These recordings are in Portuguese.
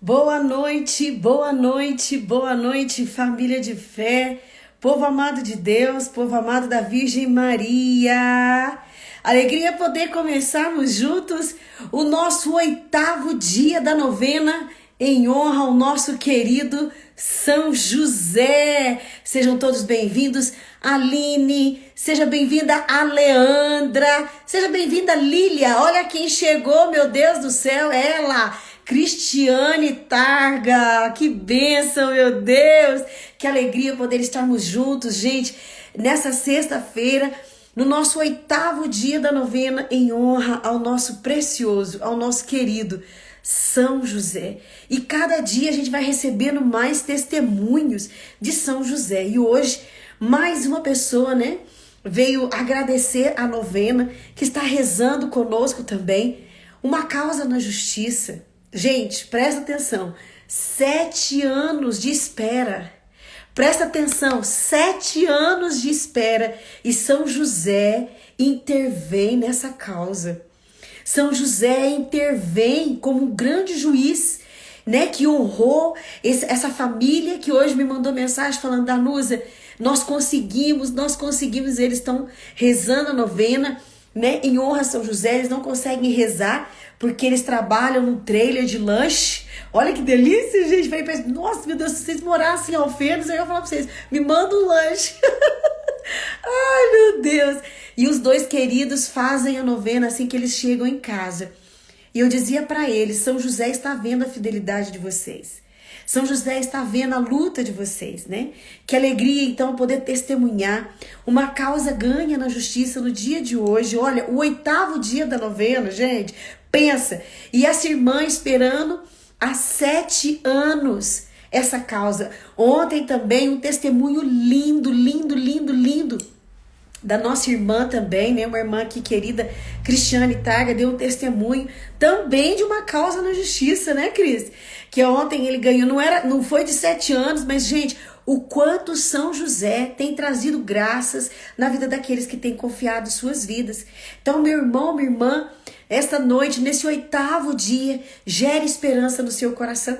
Boa noite, boa noite, boa noite, família de fé, povo amado de Deus, povo amado da Virgem Maria. Alegria poder começarmos juntos o nosso 8º dia da novena em honra ao nosso querido São José. Sejam todos bem-vindos. Aline, seja bem-vinda a Leandra, seja bem-vinda Lília. Olha quem chegou, meu Deus do céu, ela, Cristiane Targa. Que bênção, meu Deus, que alegria poder estarmos juntos, gente, nessa sexta-feira, no nosso 8º dia da novena em honra ao nosso precioso, ao nosso querido São José. E cada dia a gente vai recebendo mais testemunhos de São José. E hoje, mais uma pessoa, veio agradecer a novena, que está rezando conosco também. Uma causa na justiça. Gente, presta atenção. 7 anos de espera. Presta atenção, 7 anos de espera. E São José intervém nessa causa. São José intervém como um grande juiz, que honrou essa família que hoje me mandou mensagem falando: Danusa, nós conseguimos, eles estão rezando a novena, em honra a São José. Eles não conseguem rezar porque eles trabalham num trailer de lanche. Olha que delícia, gente. Nossa, meu Deus, se vocês morassem em Alfenas, eu ia falar pra vocês, me manda um lanche. Ai, meu Deus. E os dois queridos fazem a novena assim que eles chegam em casa. E eu dizia para eles: São José está vendo a fidelidade de vocês. São José está vendo a luta de vocês, Que alegria, então, poder testemunhar. Uma causa ganha na justiça no dia de hoje. Olha, o 8º dia da novena, gente. Pensa. E essa irmã esperando há 7 anos essa causa. Ontem também um testemunho lindo, lindo, lindo, lindo da nossa irmã também, uma irmã aqui querida, Cristiane Targa, deu um testemunho também de uma causa na justiça, Cris? Que ontem ele ganhou, não foi de 7 anos, mas, gente, o quanto São José tem trazido graças na vida daqueles que têm confiado suas vidas. Então, meu irmão, minha irmã, esta noite, nesse 8º dia, gere esperança no seu coração,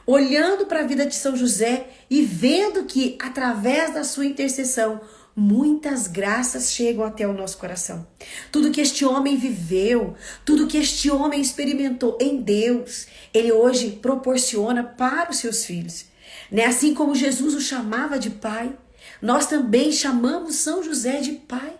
olhando para a vida de São José e vendo que, através da sua intercessão, muitas graças chegam até o nosso coração. Tudo que este homem viveu, tudo que este homem experimentou em Deus, ele hoje proporciona para os seus filhos. Assim como Jesus o chamava de pai, nós também chamamos São José de pai.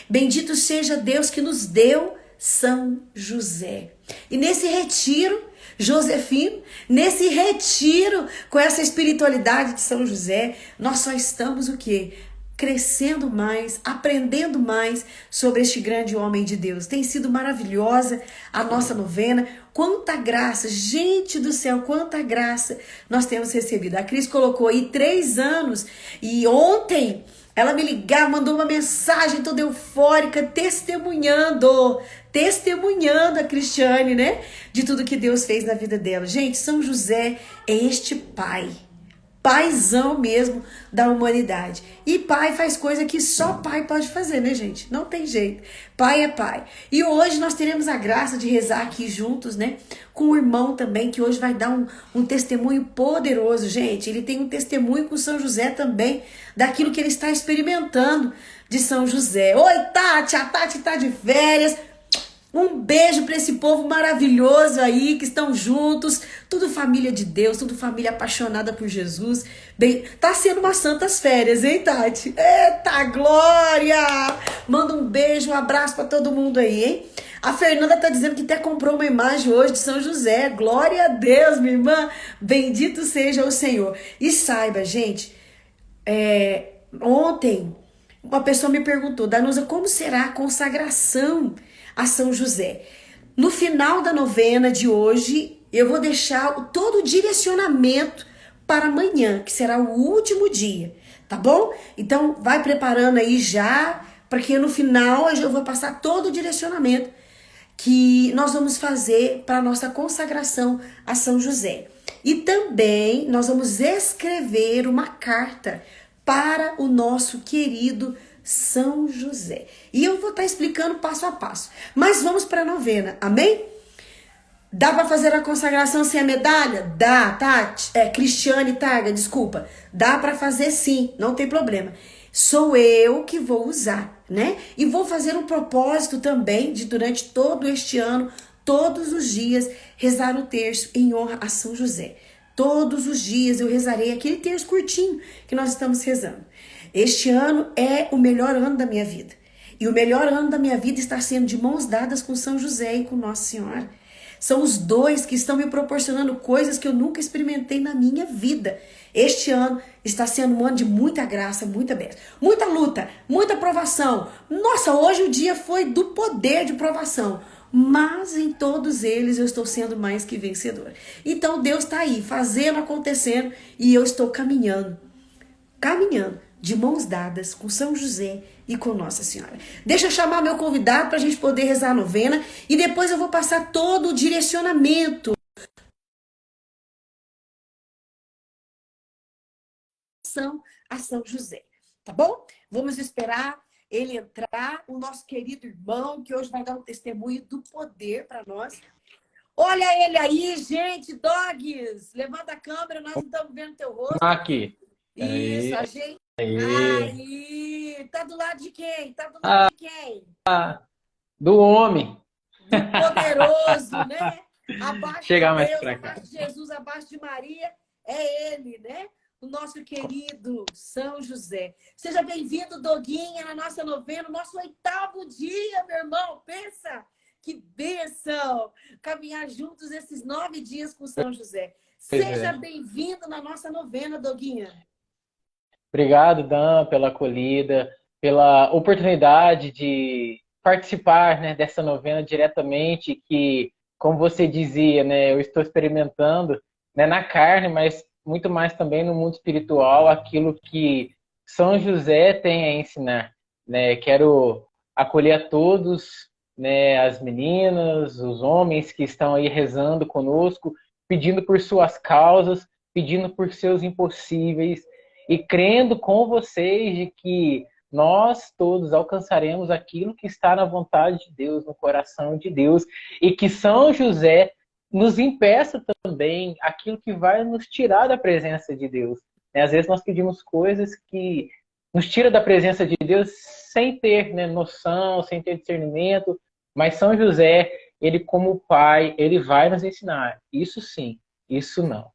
Bendito seja Deus que nos deu São José. E nesse retiro, Josefino, nesse retiro com essa espiritualidade de São José, nós só estamos o quê? Crescendo mais, aprendendo mais sobre este grande homem de Deus. Tem sido maravilhosa a nossa novena. Quanta graça, gente do céu, quanta graça nós temos recebido. A Cris colocou aí 3 anos e ontem ela me ligava, mandou uma mensagem toda eufórica, testemunhando a Cristiane, de tudo que Deus fez na vida dela. Gente, São José é este paizão mesmo da humanidade. E pai faz coisa que só pai pode fazer, gente? Não tem jeito. Pai é pai. E hoje nós teremos a graça de rezar aqui juntos, com o irmão também, que hoje vai dar um testemunho poderoso, gente. Ele tem um testemunho com São José também, daquilo que ele está experimentando de São José. Oi, Tati! A Tati tá de férias. Um beijo para esse povo maravilhoso aí, que estão juntos, tudo família de Deus, tudo família apaixonada por Jesus. Bem, tá sendo umas santas férias, hein, Tati? Eita, glória! Manda um beijo, um abraço para todo mundo aí, hein? A Fernanda tá dizendo que até comprou uma imagem hoje de São José. Glória a Deus, minha irmã. Bendito seja o Senhor. E saiba, gente, ontem uma pessoa me perguntou: Danusa, como será a consagração a São José? No final da novena de hoje, eu vou deixar todo o direcionamento para amanhã, que será o último dia, tá bom? Então, vai preparando aí já, porque no final eu vou passar todo o direcionamento que nós vamos fazer para a nossa consagração a São José. E também nós vamos escrever uma carta para o nosso querido São José. E eu vou estar explicando passo a passo. Mas vamos para a novena, amém? Dá para fazer a consagração sem a medalha? Dá, tá? Cristiane Targa, desculpa. Dá para fazer sim, não tem problema. Sou eu que vou usar, né? E vou fazer um propósito também de durante todo este ano, todos os dias, rezar o terço em honra a São José. Todos os dias eu rezarei aquele terço curtinho que nós estamos rezando. Este ano é o melhor ano da minha vida. E o melhor ano da minha vida está sendo de mãos dadas com São José e com Nossa Senhora. São os dois que estão me proporcionando coisas que eu nunca experimentei na minha vida. Este ano está sendo um ano de muita graça, muita bênção, muita luta, muita provação. Nossa, hoje o dia foi do poder de provação. Mas em todos eles eu estou sendo mais que vencedora. Então Deus está aí, fazendo, acontecendo, e eu estou caminhando de mãos dadas com São José e com Nossa Senhora. Deixa eu chamar meu convidado para a gente poder rezar a novena e depois eu vou passar todo o direcionamento a São José, tá bom? Vamos esperar ele entrar, o nosso querido irmão, que hoje vai dar um testemunho do poder para nós. Olha ele aí, gente, dogs! Levanta a câmera, nós não estamos vendo teu rosto. Aqui. Isso, a gente... Aí. Aí! Tá do lado de quem? Tá do lado de quem? Do homem. Do poderoso, né? Abaixo de Chegar mais Deus, pra cá. abaixo de Jesus, abaixo de Maria, é ele, né? O nosso querido São José. Seja bem-vindo, Doguinha, na nossa novena, nosso 8º dia, meu irmão. Pensa, que bênção! Caminhar juntos esses 9 dias com São José. Pois Seja é. bem-vindo na nossa novena, Doguinha. Obrigado, Dan, pela acolhida, pela oportunidade de participar, né, dessa novena diretamente, que, como você dizia, né, eu estou experimentando, né, na carne, mas muito mais também no mundo espiritual, aquilo que São José tem a ensinar, né? Quero acolher a todos, né, as meninas, os homens que estão aí rezando conosco, pedindo por suas causas, pedindo por seus impossíveis, e crendo com vocês de que nós todos alcançaremos aquilo que está na vontade de Deus, no coração de Deus, e que São José nos impeça também aquilo que vai nos tirar da presença de Deus. Às vezes nós pedimos coisas que nos tira da presença de Deus sem ter, né, noção, sem ter discernimento, mas São José, ele como pai, ele vai nos ensinar. Isso sim, isso não.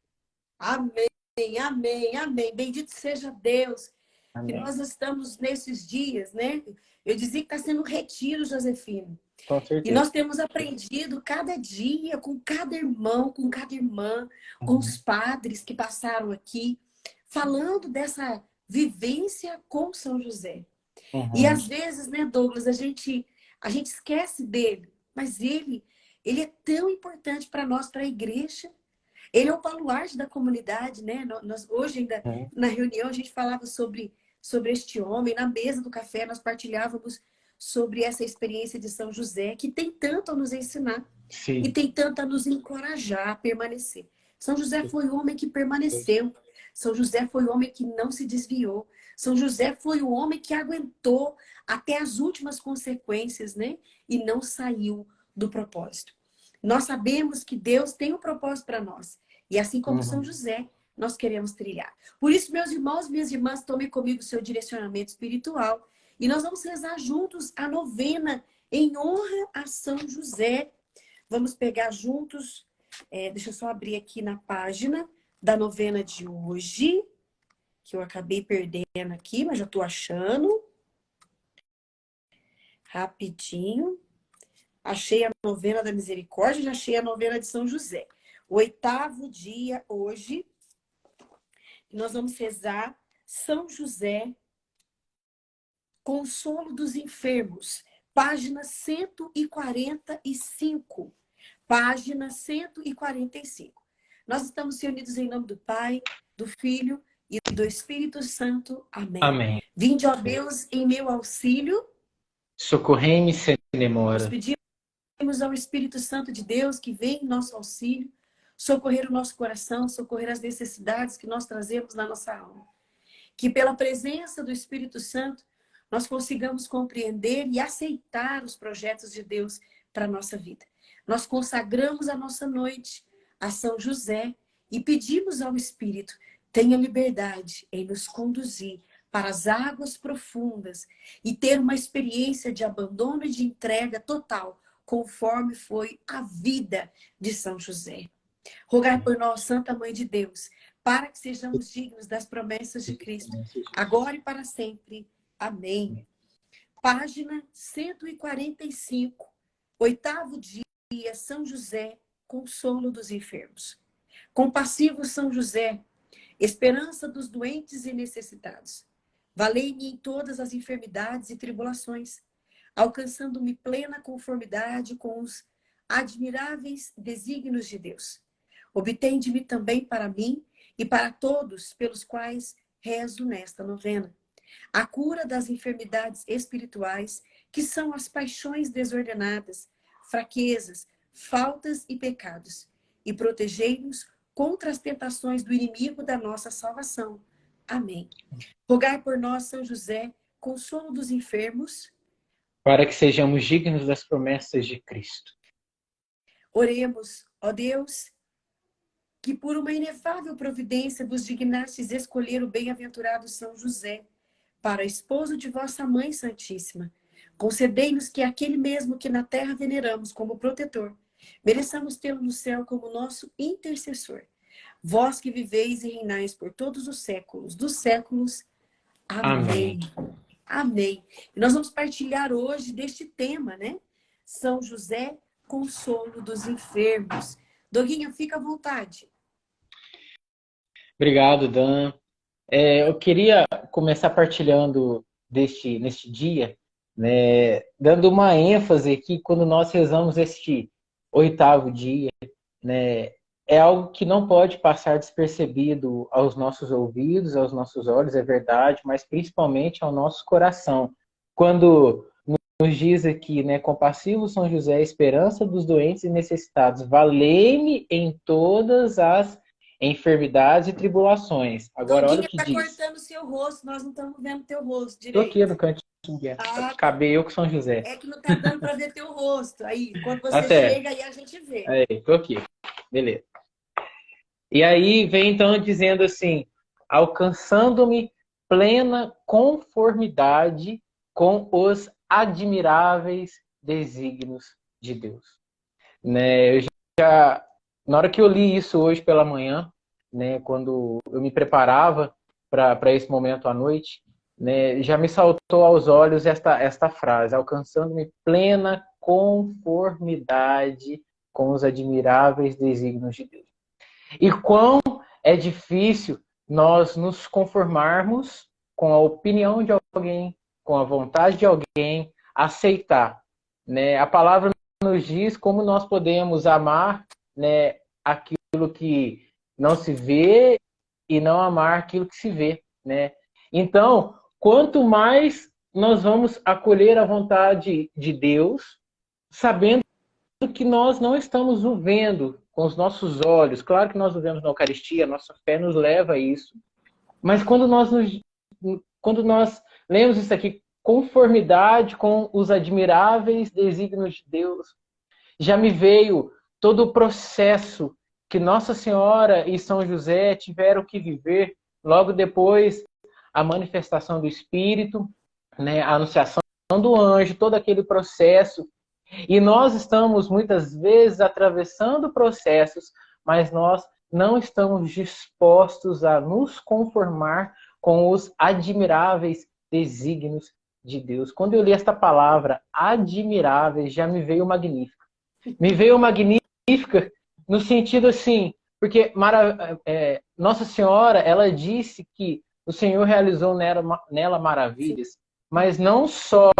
Amém, amém, amém. Bendito seja Deus. Que Amém. nós estamos nesses dias, né? Eu dizia que está sendo um retiro, Josefina. Com E certeza. nós temos aprendido cada dia, com cada irmão, com cada irmã, com Uhum. os padres que passaram aqui, falando dessa vivência com São José. E Uhum. às vezes, né, Douglas, a gente esquece dele, mas ele é tão importante para nós, para a igreja. Ele é o baluarte da comunidade, né? Hoje ainda Uhum. na reunião a gente falava sobre este homem, na mesa do café nós partilhávamos sobre essa experiência de São José, que tem tanto a nos ensinar e Sim. tem tanto a nos encorajar a permanecer. São José foi o homem que permaneceu. São José foi o homem que não se desviou. São José foi o homem que aguentou até as últimas consequências, né? E não saiu do propósito. Nós sabemos que Deus tem um propósito para nós. E assim como São Uhum. José, nós queremos trilhar. Por isso, meus irmãos, minhas irmãs, tomem comigo o seu direcionamento espiritual. E nós vamos rezar juntos a novena em honra a São José. Vamos pegar juntos, deixa eu só abrir aqui na página da novena de hoje, que eu acabei perdendo aqui, mas já estou achando. Rapidinho. Achei a novena da misericórdia, já achei a novena de São José. O 8º dia hoje, nós vamos rezar São José, Consolo dos Enfermos, página 145. Página 145. Nós estamos reunidos em nome do Pai, do Filho e do Espírito Santo. Amém. Amém. Vinde, ó Deus, em meu auxílio. Socorrei-me sem Nós demora. pedimos ao Espírito Santo de Deus que vem em nosso auxílio, socorrer o nosso coração, socorrer as necessidades que nós trazemos na nossa alma. Que pela presença do Espírito Santo, nós consigamos compreender e aceitar os projetos de Deus para a nossa vida. Nós consagramos a nossa noite a São José e pedimos ao Espírito, tenha liberdade em nos conduzir para as águas profundas e ter uma experiência de abandono e de entrega total, conforme foi a vida de São José. Rogai por nós, Santa Mãe de Deus, para que sejamos dignos das promessas de Cristo, agora e para sempre. Amém. Página 145, oitavo dia, São José, consolo dos enfermos. Compassivo São José, esperança dos doentes e necessitados, valei-me em todas as enfermidades e tribulações, alcançando-me plena conformidade com os admiráveis desígnios de Deus. Obtende-me também para mim e para todos pelos quais rezo nesta novena a cura das enfermidades espirituais, que são as paixões desordenadas, fraquezas, faltas e pecados, e protegei-nos contra as tentações do inimigo da nossa salvação. Amém. Rogai por nós, São José, consolo dos enfermos, para que sejamos dignos das promessas de Cristo. Oremos, ó Deus, que por uma inefável providência vos dignastes escolher o bem-aventurado São José para esposo de vossa Mãe Santíssima. Concedei-nos que aquele mesmo que na terra veneramos como protetor, mereçamos tê-lo no céu como nosso intercessor. Vós que viveis e reinais por todos os séculos dos séculos. Amém. Amém. E nós vamos partilhar hoje deste tema, né? São José, consolo dos enfermos. Doguinha, fica à vontade. Obrigado, Dan. Eu queria começar partilhando neste dia, né, dando uma ênfase aqui quando nós rezamos este oitavo dia, né, é algo que não pode passar despercebido aos nossos ouvidos, aos nossos olhos, é verdade, mas principalmente ao nosso coração. Quando nos diz aqui, né, compassivo São José, esperança dos doentes e necessitados, valei-me em todas as enfermidades e tribulações. Agora, olha o que tá diz. Cortando o seu rosto, nós não estamos vendo teu rosto direito. Estou aqui no cantinho. Acabei eu com São José. É que não tá dando para ver teu rosto. Aí, quando você Até. chega, aí a gente vê. Aí, estou aqui. Beleza. E aí vem então dizendo assim, alcançando-me plena conformidade com os admiráveis desígnios de Deus. Né, na hora que eu li isso hoje pela manhã, né, quando eu me preparava para esse momento à noite, né, já me saltou aos olhos esta frase, alcançando-me plena conformidade com os admiráveis desígnios de Deus. E quão é difícil nós nos conformarmos com a opinião de alguém, com a vontade de alguém, aceitar. Né? A palavra nos diz como nós podemos amar, né, aquilo que não se vê e não amar aquilo que se vê. Né? Então, quanto mais nós vamos acolher a vontade de Deus, sabendo que nós não estamos o vendo com os nossos olhos. Claro que nós o vemos na Eucaristia, a nossa fé nos leva a isso. Mas quando nós lemos isso aqui, conformidade com os admiráveis desígnios de Deus, já me veio todo o processo que Nossa Senhora e São José tiveram que viver logo depois a manifestação do Espírito, né, a anunciação do anjo, todo aquele processo. E nós estamos muitas vezes atravessando processos, mas nós não estamos dispostos a nos conformar com os admiráveis desígnios de Deus. Quando eu li esta palavra, admiráveis, já me veio magnífica. Me veio magnífica no sentido assim, porque Nossa Senhora, ela disse que o Senhor realizou nela maravilhas, mas não só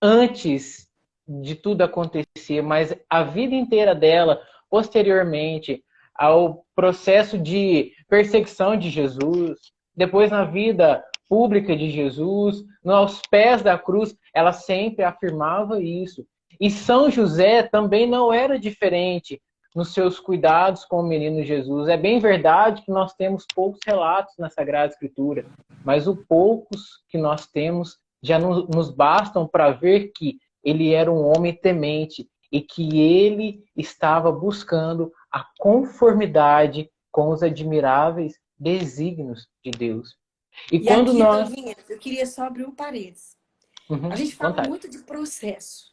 antes de tudo acontecer, mas a vida inteira dela, posteriormente ao processo de perseguição de Jesus, depois na vida pública de Jesus, aos pés da cruz, ela sempre afirmava isso. E São José também não era diferente nos seus cuidados com o menino Jesus. É bem verdade que nós temos poucos relatos na Sagrada Escritura, mas os poucos que nós temos já nos bastam para ver que ele era um homem temente. e que ele estava buscando a conformidade com os admiráveis desígnios de Deus. E E quando aqui, nós... Doguinha, eu queria só abrir um parênteses. A Uhum, gente fala vontade. muito de processo.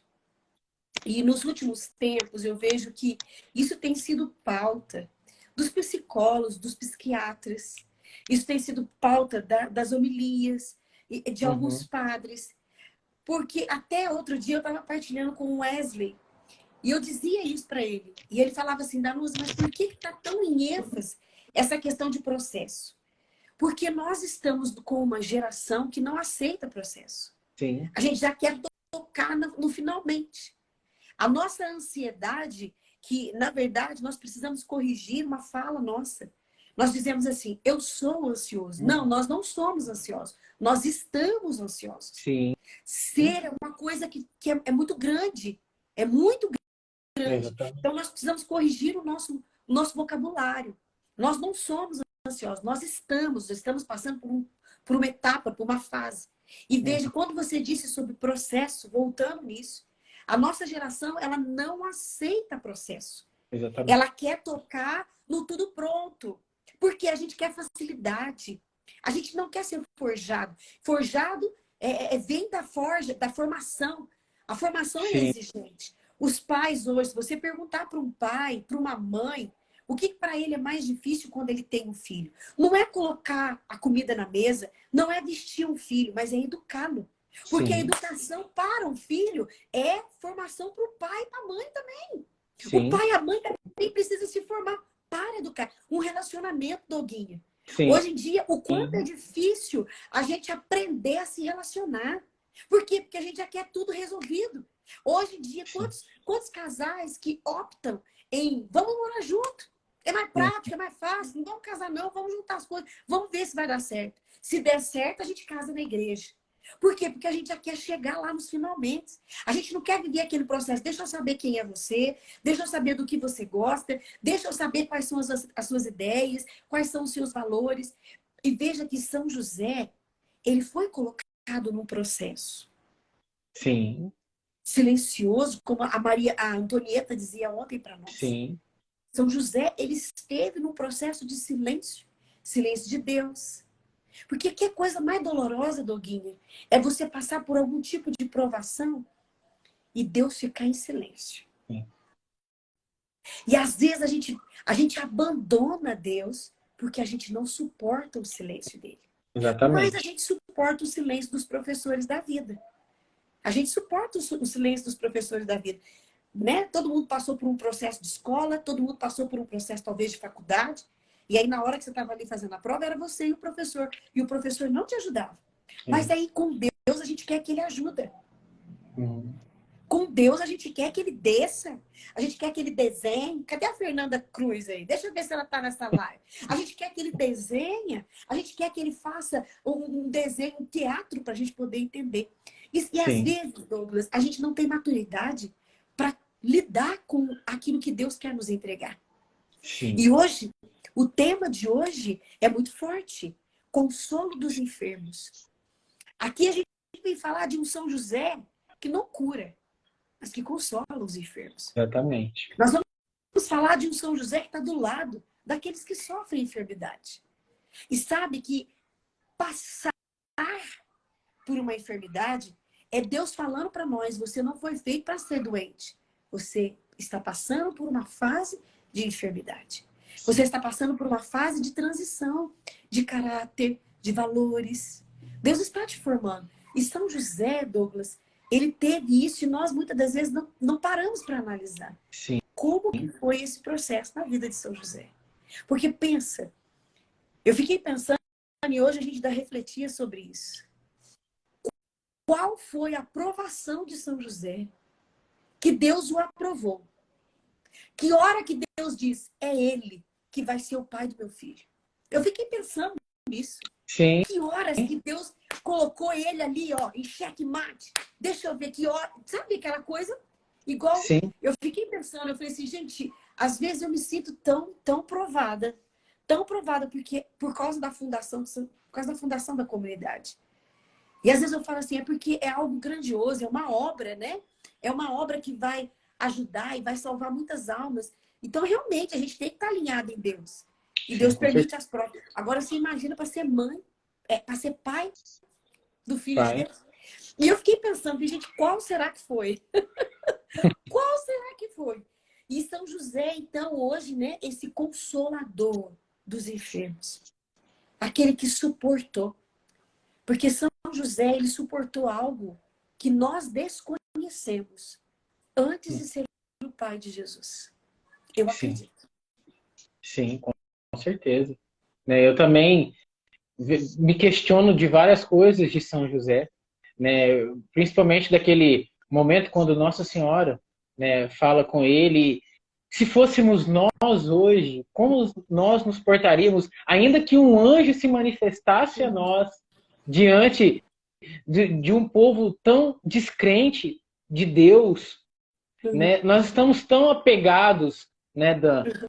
E nos últimos tempos eu vejo que isso tem sido pauta dos psicólogos, dos psiquiatras. Isso tem sido pauta das homilias e de alguns Uhum, padres. Porque até outro dia eu estava partilhando com o Wesley e eu dizia isso para ele. E ele falava assim, Danusa, mas por que está tão em ênfase essa questão de processo? Porque nós estamos com uma geração que não aceita processo. sim, A gente já quer tocar no finalmente. A nossa ansiedade, que na verdade nós precisamos corrigir uma fala nossa. Nós dizemos assim, eu sou ansioso. Não, nós não somos ansiosos. Nós estamos ansiosos. sim, Ser é uma coisa que é muito grande. É muito grande. exatamente. Então nós precisamos corrigir o nosso vocabulário. Nós não somos ansiosos, nós estamos passando por uma etapa, por uma fase. E veja, Uhum, quando você disse sobre processo, voltando nisso, a nossa geração, ela não aceita processo. exatamente. Ela quer tocar no tudo pronto. Porque a gente quer facilidade. A gente não quer ser forjado. Forjado vem da forja, da formação. A formação é Sim, exigente. Os pais hoje, se você perguntar para um pai, para uma mãe, o que para ele é mais difícil quando ele tem um filho? Não é colocar a comida na mesa, não é vestir um filho, mas é educá-lo. Porque a sim, educação para um filho é formação para o pai e para a mãe também. O sim, pai e a mãe também precisam se formar para educar. Um relacionamento, Doguinha. sim, Hoje em dia, o quanto é difícil a gente aprender a se relacionar. Por quê? Porque a gente já quer tudo resolvido. Hoje em dia, sim. quantos casais que optam em vamos morar junto? É mais Uhum, prático, é mais fácil. Não vamos casar, não. Vamos juntar as coisas. Vamos ver se vai dar certo. Se der certo, a gente casa na igreja. Por quê? Porque a gente já quer chegar lá nos finalmente. A gente não quer viver aquele processo. Deixa eu saber quem é você, deixa eu saber do que você gosta, deixa eu saber quais são as suas ideias, quais são os seus valores. E veja que São José, ele foi colocado num processo sim, silencioso, como a Antonieta dizia ontem para nós. sim, São José, ele esteve num processo de silêncio, silêncio de Deus. Porque que coisa mais dolorosa, Doguinha, é você passar por algum tipo de provação e Deus ficar em silêncio. sim. E às vezes a gente abandona Deus porque a gente não suporta o silêncio dele. Mas a Exatamente. gente suporta o silêncio dos professores da vida. A gente suporta o silêncio dos professores da vida. Né? Todo mundo passou por um processo de escola, todo mundo passou por um processo talvez de faculdade. E aí na hora que você estava ali fazendo a prova, era você e o professor. E o professor não te ajudava. Mas Sim. aí com Deus a gente quer que ele ajude. Uhum. Com Deus a gente quer que ele desça. A gente quer que ele desenhe. Cadê a Fernanda Cruz aí? Deixa eu ver se ela está nessa live. A gente quer que ele desenhe. A gente quer que ele faça um desenho, um teatro para a gente poder entender. E às Sim, vezes, Douglas, a gente não tem maturidade para lidar com aquilo que Deus quer nos entregar. sim, E hoje, o tema de hoje é muito forte. Consolo dos enfermos. Aqui a gente vem falar de um São José que não cura, mas que consola os enfermos. exatamente. Nós vamos falar de um São José que está do lado daqueles que sofrem enfermidade. E sabe que passar por uma enfermidade é Deus falando para nós, você não foi feito para ser doente. Você está passando por uma fase de enfermidade. Você está passando por uma fase de transição de caráter, de valores. Deus está te formando. E São José, Douglas, ele teve isso e nós muitas das vezes não paramos para analisar. Sim, Como que foi esse processo na vida de São José? Porque pensa, eu fiquei pensando e hoje a gente ainda refletia sobre isso. Qual foi a aprovação de São José? Que Deus o aprovou. Que hora que Deus diz, é ele que vai ser o pai do meu filho? Eu fiquei pensando nisso. sim, Que horas que Deus colocou ele ali, ó, em xeque-mate? Deixa eu ver que hora. Sabe aquela coisa? Igual sim, eu fiquei pensando, eu falei assim, gente, às vezes eu me sinto tão provada, porque por causa da fundação da comunidade. E às vezes eu falo assim, é porque é algo grandioso, é uma obra, né? É uma obra que vai ajudar e vai salvar muitas almas. Então, realmente, a gente tem que estar alinhado em Deus. E Sim, Deus com permite certeza. as provas. Agora, você imagina para ser mãe, para ser pai do Filho de Pai. Deus. E eu fiquei pensando, gente, qual será que foi? Qual será que foi? E São José, então, hoje, né, esse consolador dos enfermos. Aquele que suportou. Porque São José, ele suportou algo que nós desconhecemos antes de ser o pai de Jesus. Eu Sim, acredito. sim, com certeza. Né, eu também me questiono de várias coisas de São José, né, principalmente daquele momento quando Nossa Senhora, né, fala com ele. Se fôssemos nós hoje, como nós nos portaríamos, ainda que um anjo se manifestasse a nós diante de um povo tão descrente de Deus, né? Nós estamos tão apegados, né,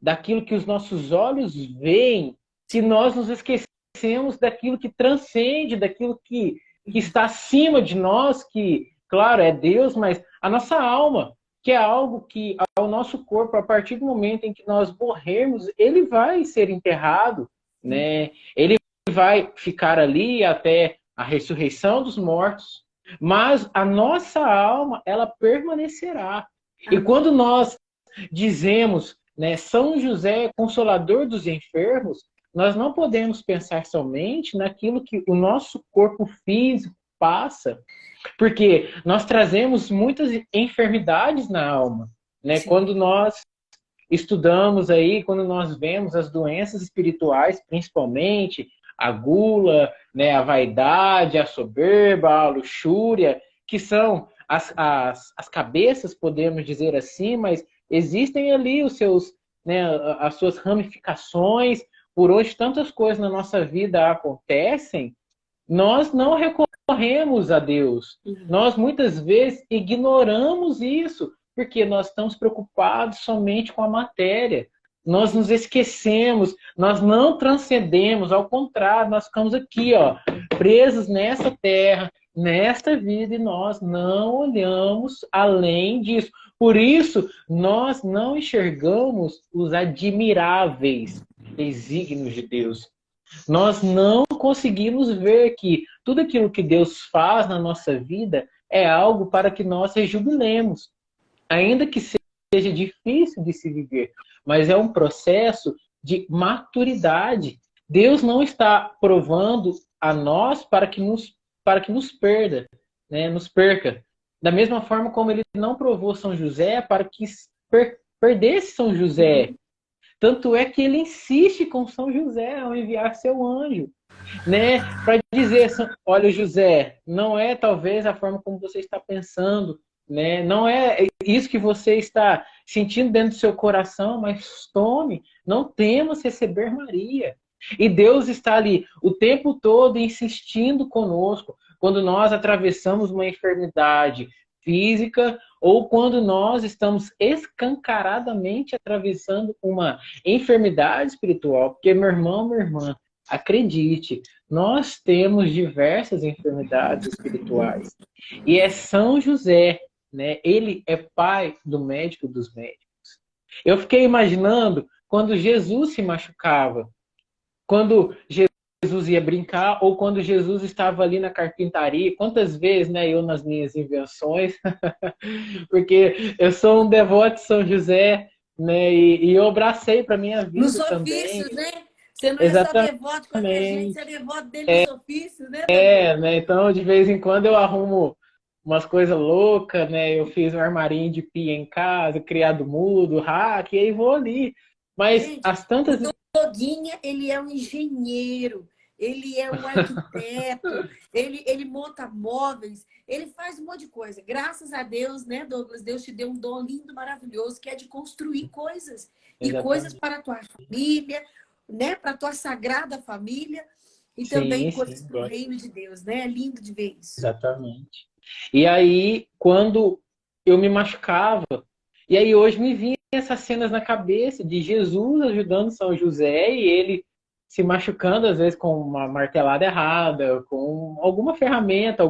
daquilo que os nossos olhos veem, que nós nos esquecemos daquilo que transcende, daquilo que está acima de nós, que, claro, é Deus, mas a nossa alma, que é algo que ao nosso corpo, a partir do momento em que nós morrermos, ele vai ser enterrado, né? Ele vai ficar ali até a ressurreição dos mortos, mas a nossa alma, ela permanecerá. E Amém. quando nós dizemos, né, São José, consolador dos enfermos, nós não podemos pensar somente naquilo que o nosso corpo físico passa, porque nós trazemos muitas enfermidades na alma, né? Sim. Quando nós estudamos aí, quando nós vemos as doenças espirituais, principalmente a gula, né, a vaidade, a soberba, a luxúria, que são as cabeças, podemos dizer assim, mas existem ali os seus, né, as suas ramificações, por onde tantas coisas na nossa vida acontecem, nós não recorremos a Deus. Nós muitas vezes ignoramos isso, porque nós estamos preocupados somente com a matéria. Nós nos esquecemos, nós não transcendemos, ao contrário, nós ficamos aqui, ó, presos nessa terra, nesta vida, e nós não olhamos além disso. Por isso, nós não enxergamos os admiráveis desígnios de Deus. Nós não conseguimos ver que tudo aquilo que Deus faz na nossa vida é algo para que nós rejubilemos, ainda que seja difícil de se viver, mas é um processo de maturidade. Deus não está provando a nós para que nos perda, né? Nos perca. Da mesma forma como ele não provou São José para que perdesse São José. Tanto é que ele insiste com São José ao enviar seu anjo, né? Para dizer, olha, José, não é talvez a forma como você está pensando, né? Não é isso que você está sentindo dentro do seu coração, mas tome, não temos receber Maria. E Deus está ali o tempo todo insistindo conosco quando nós atravessamos uma enfermidade física ou quando nós estamos escancaradamente atravessando uma enfermidade espiritual. Porque, meu irmão, minha irmã, acredite, nós temos diversas enfermidades espirituais. E é São José, né? Ele é pai do médico dos médicos. Eu fiquei imaginando quando Jesus se machucava, quando Jesus ia brincar ou quando Jesus estava ali na carpintaria. Quantas vezes, né, eu nas minhas invenções, porque eu sou um devoto de São José, né, e eu abracei para minha Nos vida também. ofícios, né? Você não é só Exatamente. devoto com a minha gente, você é devoto dele nos ofícios, né, Daniel? Né? Então, de vez em quando eu arrumo umas coisas loucas, né? Eu fiz um armarinho de pia em casa, criado mudo, hack, e aí vou ali. Mas Gente, as o tantas. Doguinha, ele é um engenheiro, ele é um arquiteto, ele monta móveis, ele faz um monte de coisa. Graças a Deus, né, Douglas? Deus te deu um dom lindo, maravilhoso, que é de construir coisas. E coisas Exatamente. para a tua família, né? Para a tua sagrada família. E também Sim, coisas sim, para o reino de Deus, né? É lindo de ver isso. exatamente. E aí, quando eu me machucava, e aí hoje me vinha essas cenas na cabeça de Jesus ajudando São José e ele se machucando, às vezes, com uma martelada errada, com alguma ferramenta,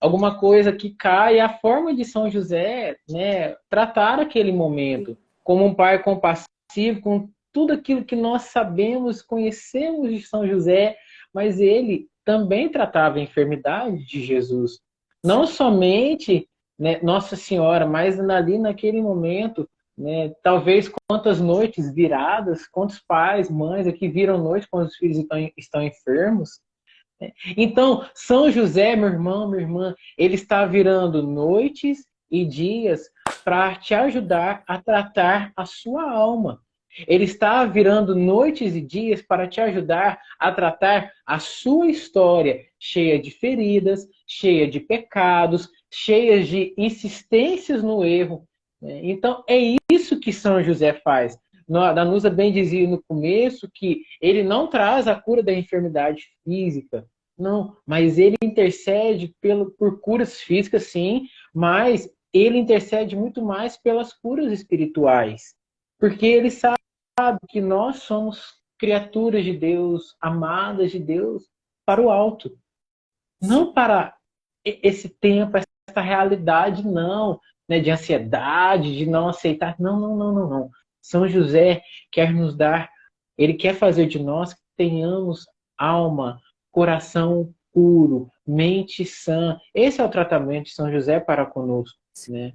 alguma coisa que cai, a forma de São José, né, tratar aquele momento como um pai compassivo, com tudo aquilo que nós sabemos, conhecemos de São José, mas ele também tratava a enfermidade de Jesus. Não somente, né, Nossa Senhora, mas ali naquele momento, né, talvez quantas noites viradas, quantos pais, mães aqui viram noite quando os filhos estão enfermos. Então, São José, meu irmão, minha irmã, ele está virando noites e dias para te ajudar a tratar a sua alma. Ele está virando noites e dias para te ajudar a tratar a sua história, cheia de feridas, cheia de pecados, cheia de insistências no erro. Então, é isso que São José faz. Danusa bem dizia no começo que ele não traz a cura da enfermidade física, não, mas ele intercede por curas físicas, sim, mas ele intercede muito mais pelas curas espirituais, porque ele sabe que nós somos criaturas de Deus, amadas de Deus, para o alto, não para esse tempo, essa realidade, não, né, de ansiedade, de não aceitar, não, não, não, não, não. São José quer nos dar, ele quer fazer de nós que tenhamos alma, coração puro, mente sã. Esse é o tratamento de São José para conosco, né?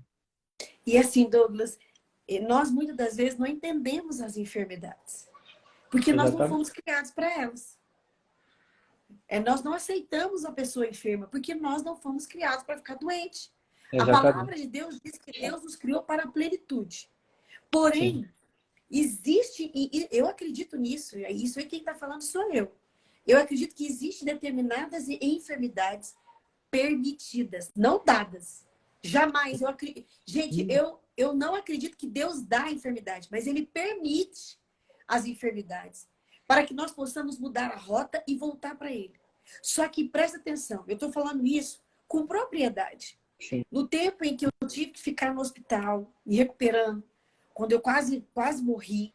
E assim, Douglas, nós muitas das vezes não entendemos as enfermidades, porque nós não Exatamente. fomos criados para elas. Nós não aceitamos a pessoa enferma, porque nós não fomos criados para ficar doente. A palavra Exatamente. de Deus diz que Deus nos criou para a plenitude. Sim. Porém, existe, e eu acredito nisso, e isso aí quem está falando sou eu. Eu acredito que existem determinadas enfermidades permitidas, não dadas. Jamais. Gente, eu não acredito que Deus dá a enfermidade, mas Ele permite as enfermidades para que nós possamos mudar a rota e voltar para Ele. Só que presta atenção, eu estou falando isso com propriedade. Sim. No tempo em que eu tive que ficar no hospital, me recuperando, quando eu quase morri,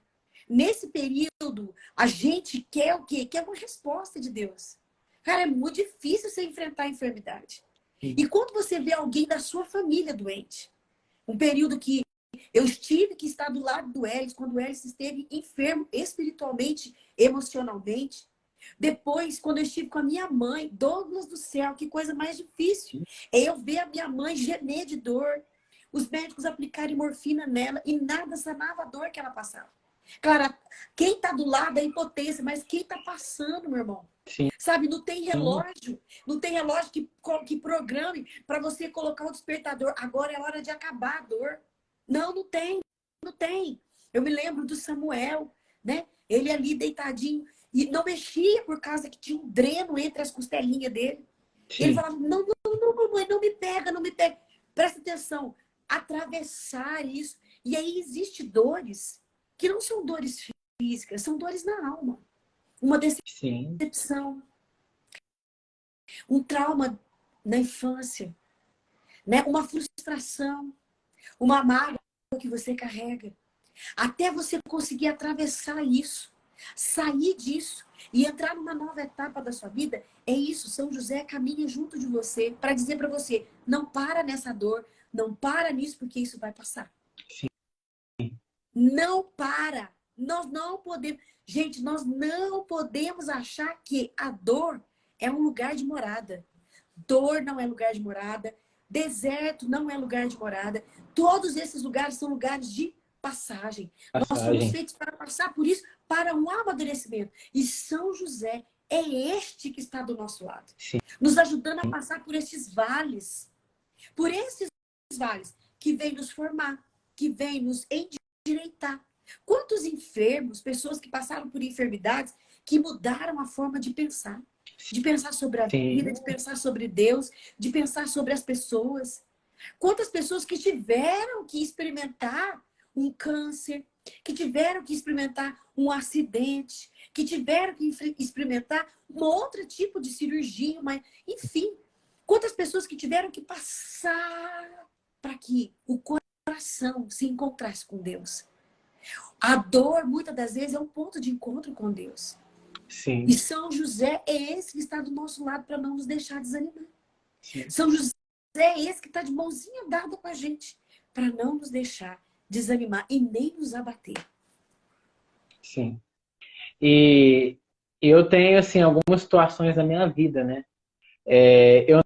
nesse período, a gente quer o quê? Quer uma resposta de Deus. Cara, é muito difícil você enfrentar a enfermidade. Sim. E quando você vê alguém da sua família doente, um período que eu estive que estar do lado do Elis, quando o Elis esteve enfermo espiritualmente, emocionalmente. Depois, quando eu estive com a minha mãe, Douglas do céu, que coisa mais difícil. É eu ver a minha mãe gemer de dor, os médicos aplicarem morfina nela e nada sanava a dor que ela passava. Claro, quem está do lado da impotência, mas quem está passando, meu irmão? Sim. Sabe, não tem relógio que programe para você colocar o despertador. Agora é hora de acabar a dor. Não, não tem, não tem. Eu me lembro do Samuel, né? Ele ali deitadinho e não mexia por causa que tinha um dreno entre as costelinhas dele. E ele Sim. falava, não, não, não, mamãe, não me pega, não me pega. Presta atenção, atravessar isso. E aí existem dores que não são dores físicas, são dores na alma. Uma Sim. decepção, um trauma na infância, né? Uma frustração, uma mágoa que você carrega. Até você conseguir atravessar isso, sair disso e entrar numa nova etapa da sua vida, é isso. São José caminha junto de você para dizer para você, não para nessa dor, não para nisso, porque isso vai passar. Sim. Não para. Nós não podemos... Gente, nós não podemos achar que a dor é um lugar de morada. Dor não é lugar de morada. Deserto não é lugar de morada. Todos esses lugares são lugares de passagem. Nós fomos feitos para passar por isso, para um amadurecimento. E São José é este que está do nosso lado. Sim. Nos ajudando a passar por esses vales. Por esses vales que vem nos formar, que vem nos endireitar. Quantos enfermos, pessoas que passaram por enfermidades, que mudaram a forma de pensar sobre a vida, de pensar sobre Deus, de pensar sobre as pessoas. Quantas pessoas que tiveram que experimentar um câncer, que tiveram que experimentar um acidente, que tiveram que experimentar um outro tipo de cirurgia, mas, enfim, quantas pessoas que tiveram que passar para que o coração se encontrasse com Deus. A dor, muitas das vezes, é um ponto de encontro com Deus. Sim. E São José é esse que está do nosso lado para não nos deixar desanimar. Sim. São José é esse que está de mãozinha dada com a gente, para não nos deixar desanimar e nem nos abater. Sim. E eu tenho, assim, algumas situações na minha vida, né? Eu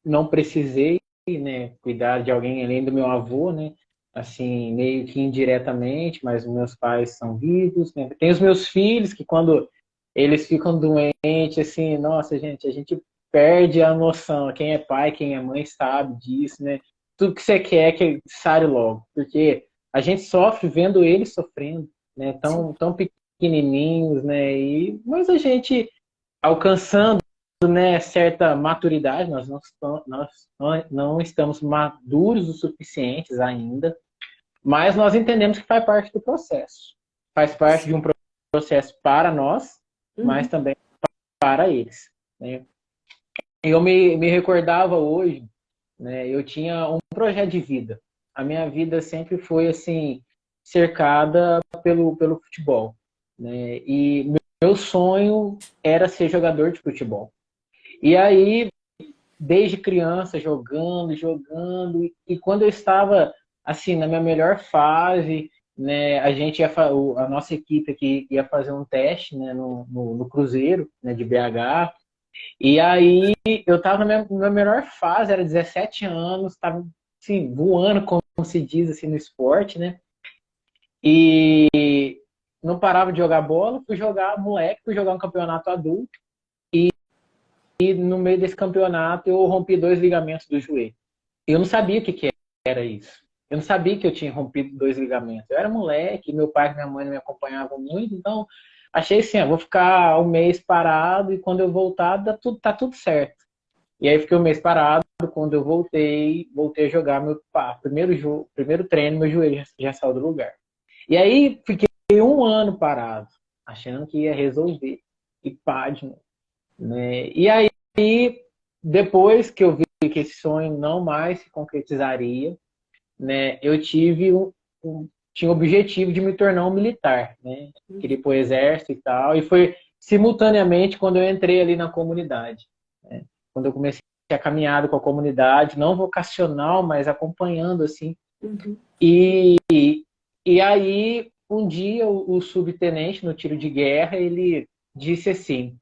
não precisei, né, cuidar de alguém além do meu avô, né? Assim, meio que indiretamente, mas meus pais são vivos, né? Tem os meus filhos que quando eles ficam doentes, assim, nossa, gente, a gente perde a noção. Quem é pai, quem é mãe sabe disso, né? Tudo que você quer é que sare logo, porque a gente sofre vendo eles sofrendo, né? Sim. Tão pequenininhos, né? Mas a gente alcançando, né, certa maturidade, nós não estamos maduros o suficientes ainda, mas nós entendemos que faz parte do processo. Faz parte de um processo para nós, mas Uhum. também para eles, né? Eu me recordava hoje, né, eu tinha um projeto de vida. A minha vida sempre foi assim, cercada pelo futebol, né? E meu sonho era ser jogador de futebol. E aí, desde criança, jogando, e quando eu estava, assim, na minha melhor fase, né, a nossa equipe aqui ia fazer um teste, né, no Cruzeiro, né, de BH, e aí eu estava na minha melhor fase, era 17 anos, estava, assim, voando, como se diz, assim, no esporte, né, e não parava de jogar bola, fui jogar um campeonato adulto, e no meio desse campeonato eu rompi 2 ligamentos do joelho. Eu não sabia o que era isso. Eu não sabia que eu tinha rompido 2 ligamentos. Eu era moleque, meu pai e minha mãe não me acompanhavam muito, então achei assim, vou ficar um mês parado e quando eu voltar tá tudo certo. E aí fiquei um mês parado, quando eu voltei a jogar meu primeiro treino, meu joelho já saiu do lugar. E aí fiquei um ano parado, achando que ia resolver. E pá, de novo, né? E aí, depois que eu vi que esse sonho não mais se concretizaria, né, eu tinha o objetivo de me tornar um militar, né? Queria ir para o exército e tal, e foi simultaneamente quando eu entrei ali na comunidade, né? Quando eu comecei a caminhada com a comunidade, não vocacional, mas acompanhando assim. Uhum. E aí, um dia, o subtenente no tiro de guerra, ele disse assim: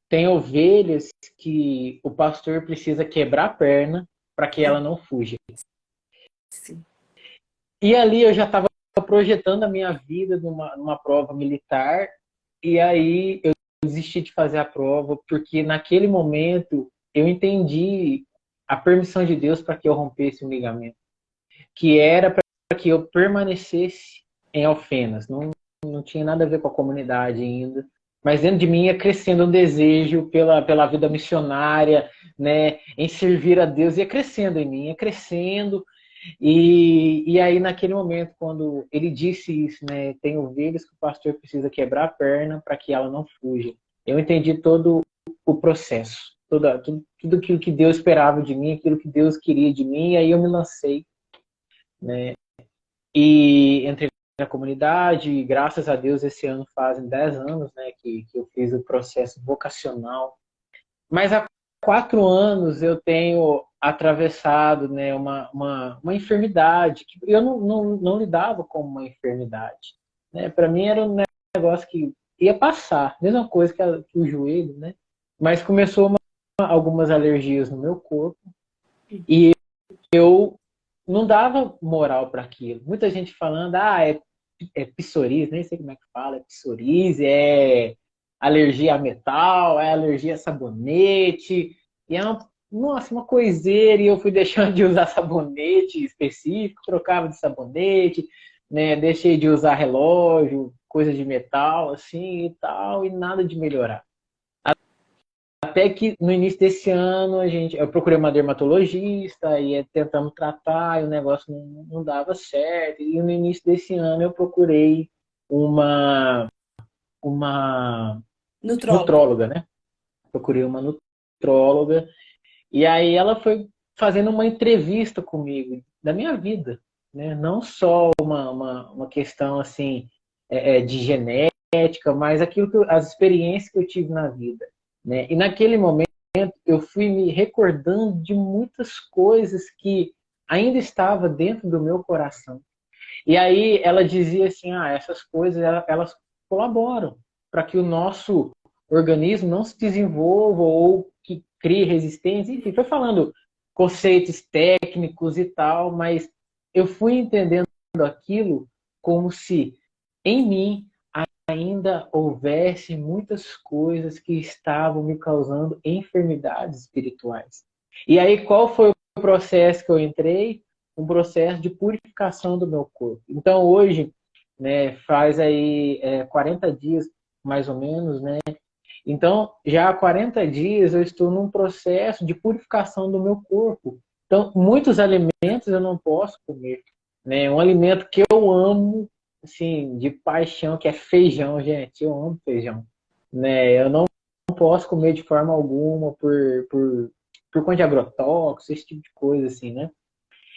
tem ovelhas que o pastor precisa quebrar a perna para que ela não fuja. Sim. E ali eu já estava projetando a minha vida numa prova militar, e aí eu desisti de fazer a prova, porque naquele momento eu entendi a permissão de Deus para que eu rompesse o ligamento, que era para que eu permanecesse em Alfenas. Não tinha nada a ver com a comunidade ainda, mas dentro de mim ia crescendo um desejo pela vida missionária, né, em servir a Deus, ia crescendo em mim, ia crescendo. E aí, naquele momento, quando ele disse isso, né, tem ovelhas que o pastor precisa quebrar a perna para que ela não fuja. Eu entendi todo o processo, tudo aquilo que Deus esperava de mim, aquilo que Deus queria de mim, e aí eu me lancei, né, e entrei na comunidade, e graças a Deus esse ano fazem 10 anos, né, que eu fiz o processo vocacional. Mas há 4 anos eu tenho atravessado, né, uma enfermidade que eu não lidava como uma enfermidade, né? Para mim era um negócio que ia passar, mesma coisa que o joelho, né? Mas começou algumas alergias no meu corpo e eu não dava moral para aquilo. Muita gente falando, é psoríase, nem sei como é que fala, é psoríase, é alergia a metal, é alergia a sabonete, e nossa, uma coiseira, e eu fui deixando de usar sabonete específico, trocava de sabonete, né, deixei de usar relógio, coisa de metal, assim, e tal, e nada de melhorar. Até que no início desse ano eu procurei uma dermatologista e tentamos tratar e o negócio não dava certo. E no início desse ano eu procurei uma Nutróloga. nutróloga, né? Procurei uma nutróloga e aí ela foi fazendo uma entrevista comigo da minha vida, né? Não só uma questão assim de genética, mas as experiências que eu tive na vida, né? E naquele momento eu fui me recordando de muitas coisas que ainda estava dentro do meu coração. E aí ela dizia assim, essas coisas elas colaboram para que o nosso organismo não se desenvolva ou que crie resistência, enfim, foi falando conceitos técnicos e tal, mas eu fui entendendo aquilo como se em mim ainda houvesse muitas coisas que estavam me causando enfermidades espirituais. E aí, qual foi o processo que eu entrei? Um processo de purificação do meu corpo. Então, hoje, né, faz aí 40 dias, mais ou menos, né? Então, já há 40 dias eu estou num processo de purificação do meu corpo. Então, muitos alimentos eu não posso comer, né? Um alimento que eu amo, assim, de paixão, que é feijão, gente. Eu amo feijão, né? Eu não posso comer de forma alguma por conta de agrotóxicos, esse tipo de coisa, assim, né?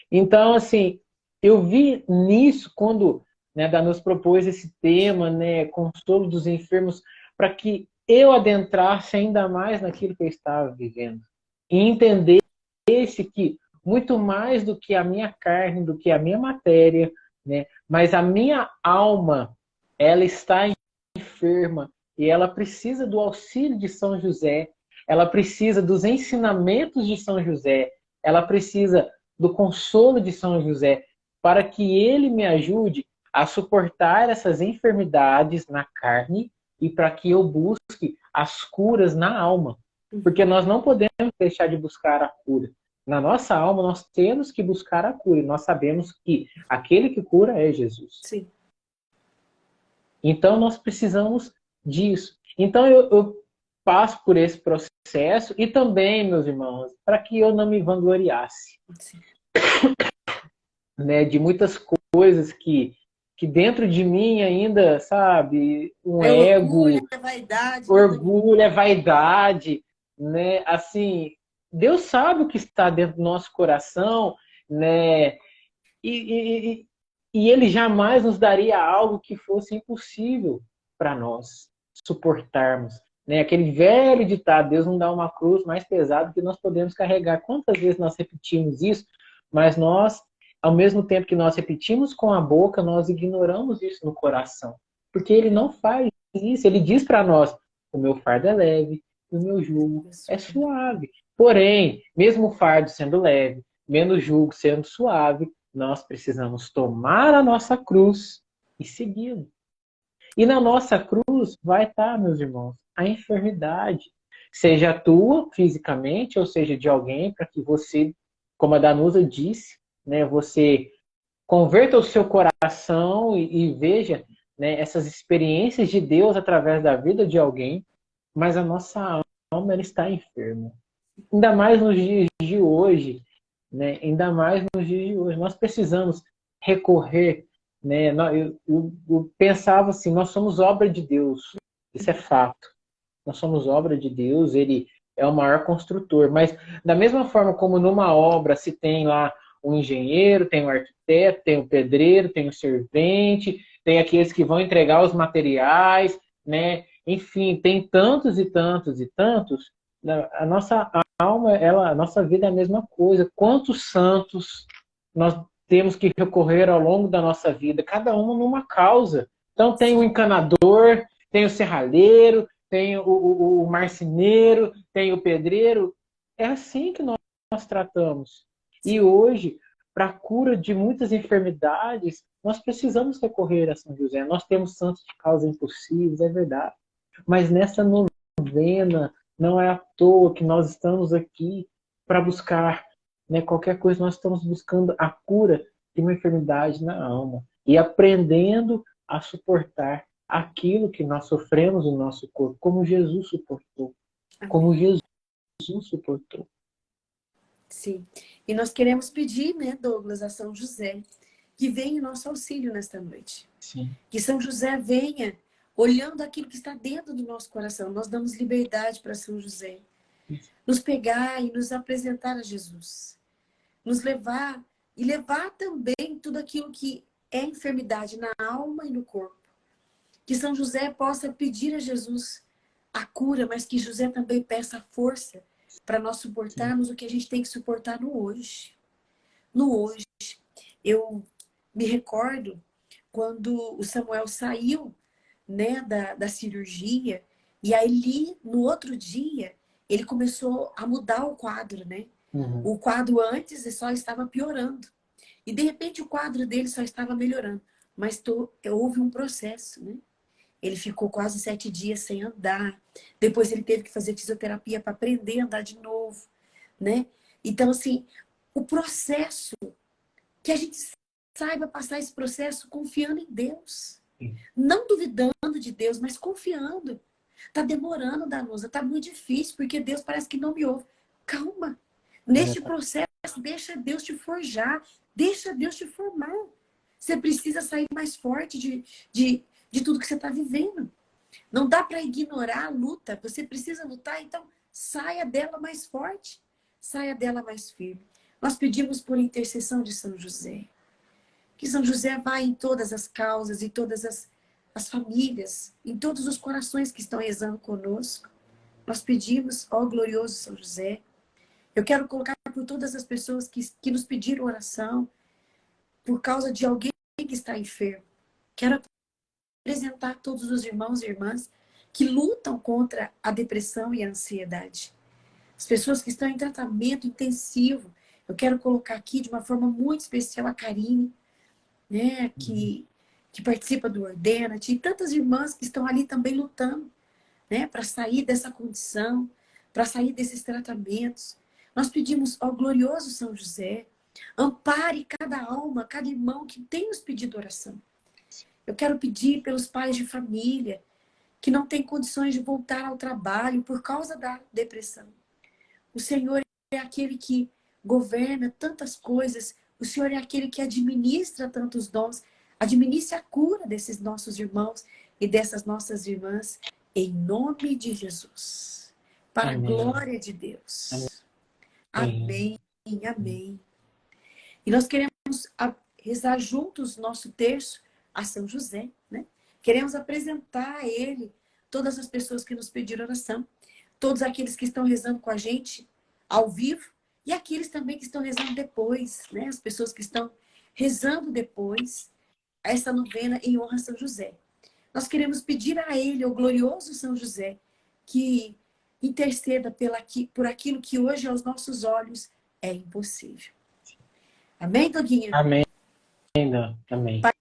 Então, assim, eu vi nisso quando, né, Danos propôs esse tema, né, consolo dos enfermos, para que eu adentrasse ainda mais naquilo que eu estava vivendo e entendesse que muito mais do que a minha carne, do que a minha matéria, né, mas a minha alma, ela está enferma e ela precisa do auxílio de São José, ela precisa dos ensinamentos de São José, ela precisa do consolo de São José, para que ele me ajude a suportar essas enfermidades na carne e para que eu busque as curas na alma. Porque nós não podemos deixar de buscar a cura. Na nossa alma, nós temos que buscar a cura. E nós sabemos que aquele que cura é Jesus. Sim. Então, nós precisamos disso. Então, eu passo por esse processo e também, meus irmãos, para que eu não me vangloriasse. Sim. Né, de muitas coisas que dentro de mim ainda, sabe, um ego, Orgulho, é vaidade. orgulho, é vaidade, né? Assim, Deus sabe o que está dentro do nosso coração, né? E, e, e Ele jamais nos daria algo que fosse impossível para nós suportarmos. Né? Aquele velho ditado, Deus não dá uma cruz mais pesada que nós podemos carregar. Quantas vezes nós repetimos isso, mas nós, ao mesmo tempo que nós repetimos com a boca, nós ignoramos isso no coração. Porque Ele não faz isso. Ele diz para nós, o meu fardo é leve, o meu jugo é suave. Porém, mesmo o fardo sendo leve, menos jugo sendo suave, nós precisamos tomar a nossa cruz e segui-lo. E na nossa cruz vai estar, meus irmãos, a enfermidade. Seja tua, fisicamente, ou seja de alguém, para que você, como a Danusa disse, né, você converta o seu coração e veja, né, essas experiências de Deus através da vida de alguém, mas a nossa alma ela está enferma. Ainda mais nos dias de hoje, né? Ainda mais nos dias de hoje. Nós precisamos recorrer, né? Eu pensava assim, nós somos obra de Deus, isso é fato. Nós somos obra de Deus, Ele é o maior construtor. Mas da mesma forma como numa obra se tem lá o engenheiro, tem o arquiteto, tem o pedreiro, tem o servente, tem aqueles que vão entregar os materiais, né? Enfim, tem tantos e tantos e tantos. A nossa alma, a nossa vida é a mesma coisa. Quantos santos nós temos que recorrer ao longo da nossa vida, cada um numa causa. Então tem o encanador, tem o serralheiro, tem o marceneiro, tem o pedreiro. É assim que nós tratamos. E hoje, para a cura de muitas enfermidades, nós precisamos recorrer a São José. Nós temos santos de causas impossíveis, é verdade. Mas nessa novena, não é à toa que nós estamos aqui para buscar, né, qualquer coisa, nós estamos buscando a cura de uma enfermidade na alma e aprendendo a suportar aquilo que nós sofremos no nosso corpo, como Jesus suportou. Como Jesus suportou. Sim. E nós queremos pedir, né, Douglas, a São José, que venha em nosso auxílio nesta noite. Sim. Que São José venha olhando aquilo que está dentro do nosso coração. Nós damos liberdade para São José. Nos pegar e nos apresentar a Jesus. Nos levar e levar também tudo aquilo que é enfermidade na alma e no corpo. Que São José possa pedir a Jesus a cura, mas que José também peça a força para nós suportarmos o que a gente tem que suportar no hoje. No hoje. Eu me recordo quando o Samuel saiu, né, da cirurgia, e aí no outro dia ele começou a mudar o quadro, né? Uhum. O quadro antes só estava piorando. E de repente o quadro dele só estava melhorando. Mas houve um processo, né? Ele ficou quase 7 dias sem andar. Depois ele teve que fazer fisioterapia para aprender a andar de novo, né? Então, assim, o processo, que a gente saiba passar esse processo confiando em Deus. Não duvidando de Deus, mas confiando. Tá demorando, Danusa, tá muito difícil, porque Deus parece que não me ouve. Calma. Neste processo, deixa Deus te forjar, deixa Deus te formar. Você precisa sair mais forte de tudo que você está vivendo. Não dá para ignorar a luta. Você precisa lutar, então saia dela mais forte, saia dela mais firme. Nós pedimos por intercessão de São José. Que São José vá em todas as causas, em todas as famílias, em todos os corações que estão rezando conosco. Nós pedimos, ó glorioso São José. Eu quero colocar por todas as pessoas que nos pediram oração, por causa de alguém que está enfermo. Quero apresentar todos os irmãos e irmãs que lutam contra a depressão e a ansiedade. As pessoas que estão em tratamento intensivo. Eu quero colocar aqui de uma forma muito especial a Karine, né, que participa do Ordena-te, e tantas irmãs que estão ali também lutando, né, para sair dessa condição, para sair desses tratamentos. Nós pedimos ao glorioso São José, ampare cada alma, cada irmão que tem nos pedido oração. Eu quero pedir pelos pais de família que não têm condições de voltar ao trabalho por causa da depressão. O Senhor é aquele que governa tantas coisas, o Senhor é aquele que administra tantos dons, administre a cura desses nossos irmãos e dessas nossas irmãs, em nome de Jesus. Para a glória de Deus. Amém, amém. E nós queremos rezar juntos nosso terço a São José, né? Queremos apresentar a ele todas as pessoas que nos pediram oração, todos aqueles que estão rezando com a gente ao vivo e aqueles também que estão rezando depois, né? As pessoas que estão rezando depois essa novena em honra a São José. Nós queremos pedir a ele, o glorioso São José, que interceda por aquilo que hoje aos nossos olhos é impossível. Amém, Doguinha? Amém. Amém. Pai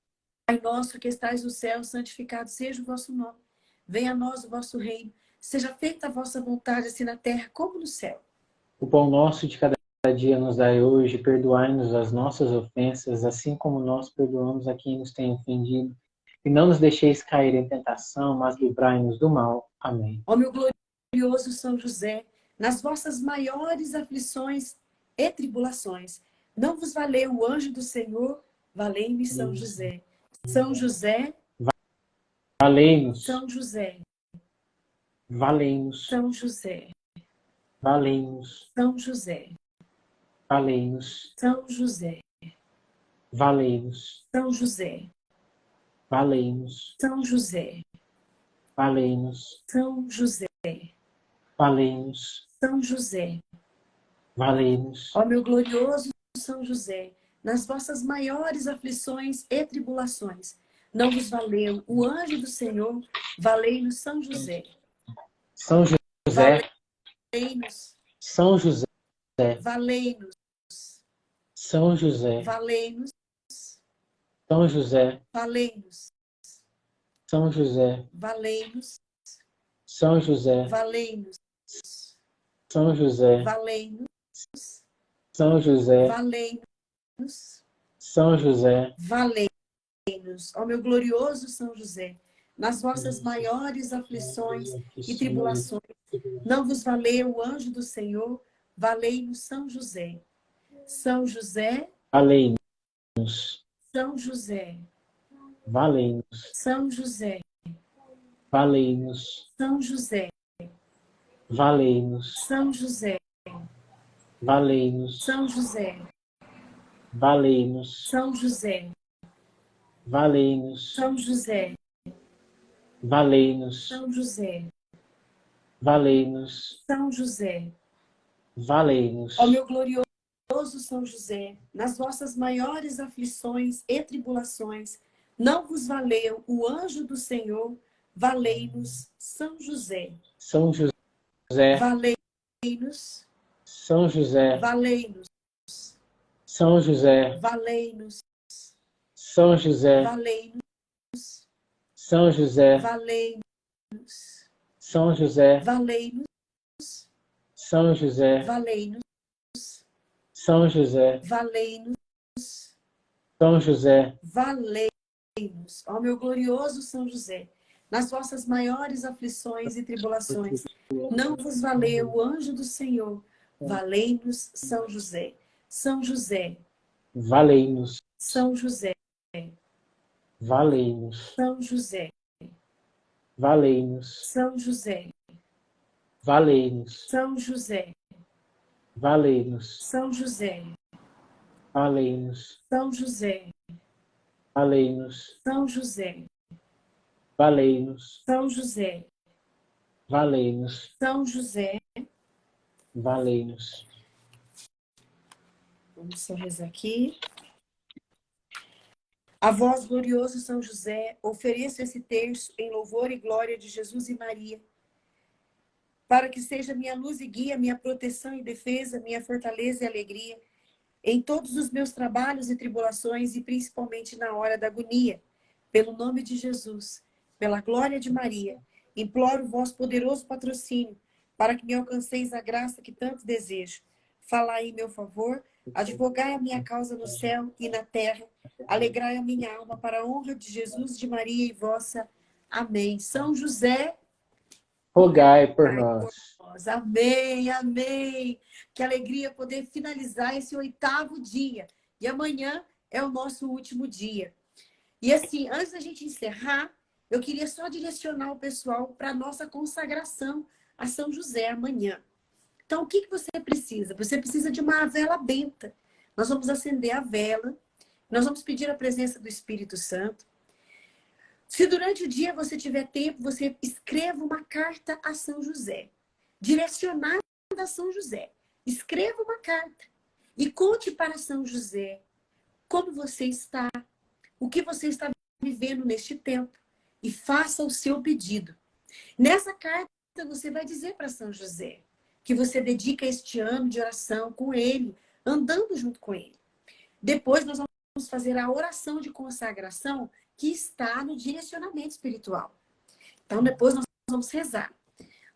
nosso que estais no céu, santificado seja o vosso nome. Venha a nós o vosso reino. Seja feita a vossa vontade, assim na terra como no céu. O pão nosso de cada dia nos dai hoje, perdoai-nos as nossas ofensas, assim como nós perdoamos a quem nos tem ofendido. E não nos deixeis cair em tentação, mas livrai-nos do mal. Amém. Ó meu glorioso São José, nas vossas maiores aflições e tribulações, não vos valeu o anjo do Senhor, valei-me São José. São José, valei-nos. São José, valei-nos. São José, valei-nos. São José, valei-nos. São José, valei-nos. São José, valei-nos. São José, valei-nos. São José, valei-nos. São José, valei-nos. ó meu glorioso São José, nas vossas maiores aflições e tribulações, não vos valeu o anjo do Senhor, valei-nos São José. São José, valei-nos. São José, valei-nos. São José, valei-nos. São José, valei-nos. São José, valei-nos. São José, valei-nos. São José, valei-nos. São José, valei-nos. São José, valei-nos. Ó meu glorioso São José, nas vossas maiores aflições e tribulações, não vos valeu o anjo do Senhor, valei-nos São José. São José, valei-nos. São José, valei-nos. São José, valei-nos. São José, valei-nos. São José, valei-nos. São José, valei-nos. São José, valei-nos. São José, valei-nos. São José, valei-nos. São José, valei-nos. Ó meu glorioso São José, nas vossas maiores aflições e tribulações, não vos valeu o anjo do Senhor, valei-nos São José. São José, Valei-nos, São José, valei-nos, São José, valei-nos, São José, valei-nos, São José, valei-nos, São José, valei-nos, São José, valei-nos, São José, valei-nos, São José, valei-nos. Ó meu glorioso São José, nas vossas maiores aflições e tribulações, não vos valeu o anjo do Senhor, valei-nos São José. São José, valei-nos, São José, valei-nos, São José, valei-nos, São José, valei-nos, São José, valei-nos, São José, valei-nos, São José, valei-nos, São José, valei-nos, São José, valei-nos, São José. valei-nos. Vamos só rezar aqui. A vós, glorioso São José, ofereço esse terço em louvor e glória de Jesus e Maria, para que seja minha luz e guia, minha proteção e defesa, minha fortaleza e alegria, em todos os meus trabalhos e tribulações, e principalmente na hora da agonia. Pelo nome de Jesus, pela glória de Maria, imploro o vosso poderoso patrocínio, para que me alcanceis a graça que tanto desejo. Falai em meu favor, advogai a minha causa no céu e na terra, alegrai a minha alma para a honra de Jesus, de Maria e vossa. Amém. São José, Rogai por rogai por nós. nós. Amém, amém. Que alegria poder finalizar esse 8º dia. E amanhã é o nosso último dia. E assim, antes da gente encerrar, eu queria só direcionar o pessoal para a nossa consagração a São José amanhã. Então, o que que você precisa? Você precisa de uma vela benta. Nós vamos acender a vela, nós vamos pedir a presença do Espírito Santo. Se durante o dia você tiver tempo, você escreva uma carta a São José, direcionada a São José. Escreva uma carta e conte para São José como você está, o que você está vivendo neste tempo, e faça o seu pedido. Nessa carta, você vai dizer para São José que você dedica este ano de oração com ele, andando junto com ele. Depois, nós vamos fazer a oração de consagração que está no direcionamento espiritual. Então, depois nós vamos rezar.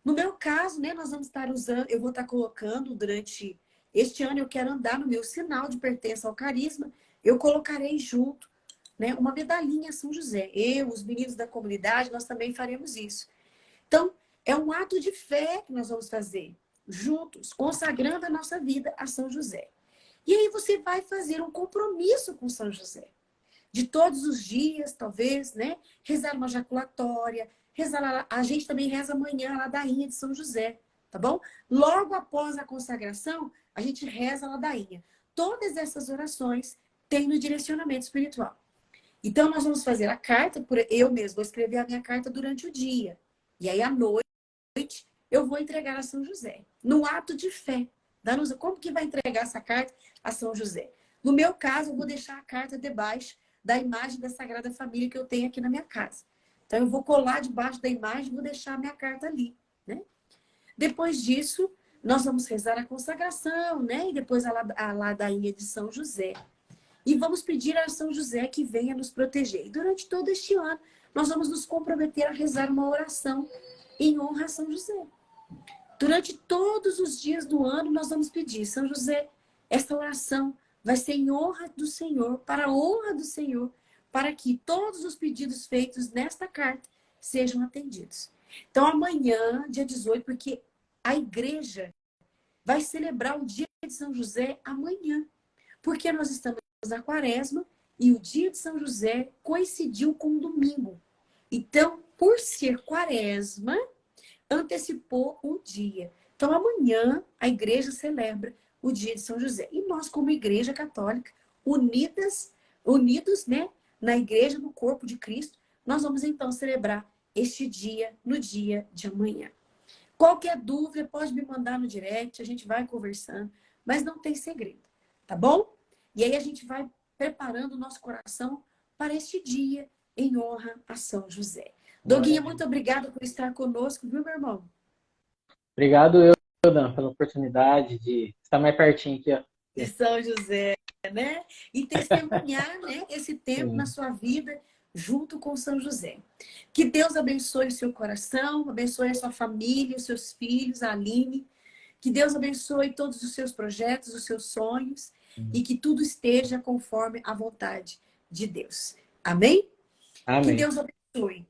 No meu caso, né, nós vamos estar usando, eu vou estar colocando durante este ano, eu quero andar no meu sinal de pertença ao carisma, eu colocarei junto, né, uma medalhinha a São José. Eu, os meninos da comunidade, nós também faremos isso. Então, é um ato de fé que nós vamos fazer, juntos, consagrando a nossa vida a São José. E aí você vai fazer um compromisso com São José. De todos os dias, talvez, né? Rezar uma jaculatória, rezar, a gente também reza amanhã a ladainha de São José, tá bom? Logo após a consagração, a gente reza a ladainha. Todas essas orações têm no direcionamento espiritual. Então, nós vamos fazer a carta, eu mesmo vou escrever a minha carta durante o dia. E aí, à noite, eu vou entregar a São José, no ato de fé. Como que vai entregar essa carta a São José? No meu caso, eu vou deixar a carta debaixo da imagem da Sagrada Família que eu tenho aqui na minha casa. Então, eu vou colar debaixo da imagem e vou deixar a minha carta ali, né? Depois disso, nós vamos rezar a consagração, né? E depois a ladainha de São José. E vamos pedir a São José que venha nos proteger. E durante todo este ano, nós vamos nos comprometer a rezar uma oração em honra a São José. Durante todos os dias do ano, nós vamos pedir, São José, esta oração vai ser em honra do Senhor, para a honra do Senhor, para que todos os pedidos feitos nesta carta sejam atendidos. Então, amanhã, dia 18, porque a igreja vai celebrar o dia de São José amanhã, porque nós estamos na quaresma e o dia de São José coincidiu com o domingo. Então, por ser quaresma, antecipou um dia. Então, amanhã, a igreja celebra o dia de São José. E nós, como igreja católica, unidos, né, na igreja, no corpo de Cristo, nós vamos então celebrar este dia no dia de amanhã. Qualquer dúvida, pode me mandar no direct, a gente vai conversando, mas não tem segredo, tá bom? E aí a gente vai preparando o nosso coração para este dia em honra a São José. Glória Doguinha, a Deus. muito obrigada por estar conosco, viu, meu irmão? Obrigado eu, Dan, pela oportunidade de estar mais pertinho aqui, ó. De São José, né? E testemunhar, né, esse tempo na Sim. sua vida junto com São José. Que Deus abençoe o seu coração, abençoe a sua família, os seus filhos, a Aline. Que Deus abençoe todos os seus projetos, os seus sonhos e que tudo esteja conforme a vontade de Deus. Amém? Que Amém. Deus abençoe.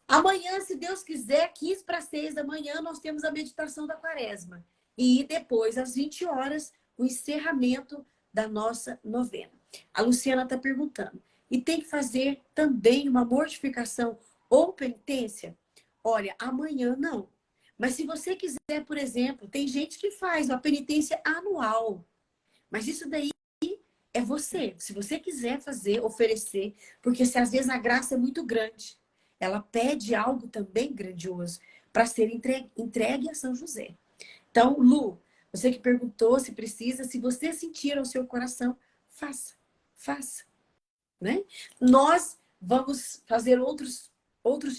Amanhã, se Deus quiser, 15 para 6 da manhã, nós temos a meditação da quaresma. E depois, às 20 horas, o encerramento da nossa novena. A Luciana está perguntando. E tem que fazer também uma mortificação ou penitência? Olha, amanhã não. Mas se você quiser, por exemplo, tem gente que faz uma penitência anual. Mas isso daí é você. Se você quiser fazer, oferecer, porque se às vezes a graça é muito grande, ela pede algo também grandioso para ser entregue a São José. Então, Lu, você que perguntou se precisa, se você sentir ao seu coração, faça, faça, né? Nós vamos fazer outros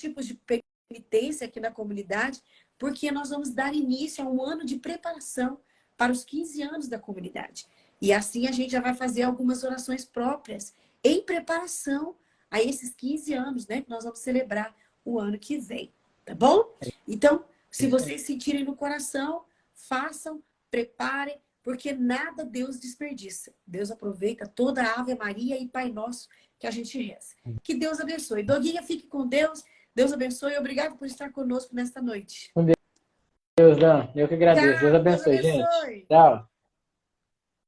tipos de penitência aqui na comunidade, porque nós vamos dar início a um ano de preparação para os 15 anos da comunidade. E assim a gente já vai fazer algumas orações próprias em preparação a esses 15 anos, né? Que nós vamos celebrar o ano que vem, tá bom? Então, É se isso aí. vocês sentirem no coração, façam, preparem, porque nada Deus desperdiça. Deus aproveita toda a Ave Maria e Pai Nosso que a gente reza. Que Deus abençoe. Doguinha, fique com Deus. Deus abençoe. Obrigado por estar conosco nesta noite. Com Deus, Dan. Eu que agradeço. Deus Tchau. Deus abençoe, gente. abençoe. Tchau.